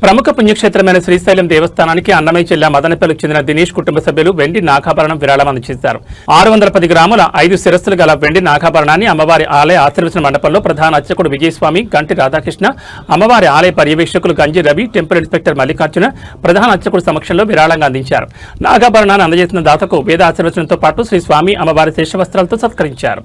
ప్రముఖ పుణ్యక్షేత్రమైన శ్రీశైలం దేవస్థానానికి అన్నమయ్య జిల్లా మదనపల్లికి చెందిన దినేష్ కుటుంబ సభ్యులు వెండి నాగాభరణం విరాళం అందజేశారు. 610 గ్రాముల 5 శిరస్సులు గల వెండి నాగాభరణాన్ని అమ్మవారి ఆలయ ఆశీర్వచన మండపంలో ప్రధాన అర్చకుడు విజయస్వామి, గంటి రాధాకృష్ణ, అమ్మవారి ఆలయ పర్యవేక్షకులు గంజి రవి, టెంపుల్ ఇన్స్పెక్టర్ మల్లికార్జున ప్రధాన అర్చకుడు సమక్షంలో విరాళంగా అందించారు. నాగాభరణాన్ని అందజేసిన దాతకు వేద ఆశీర్వచనంతో పాటు శ్రీ స్వామి అమ్మవారి శేషవస్త్రాలతో సత్కరించారు.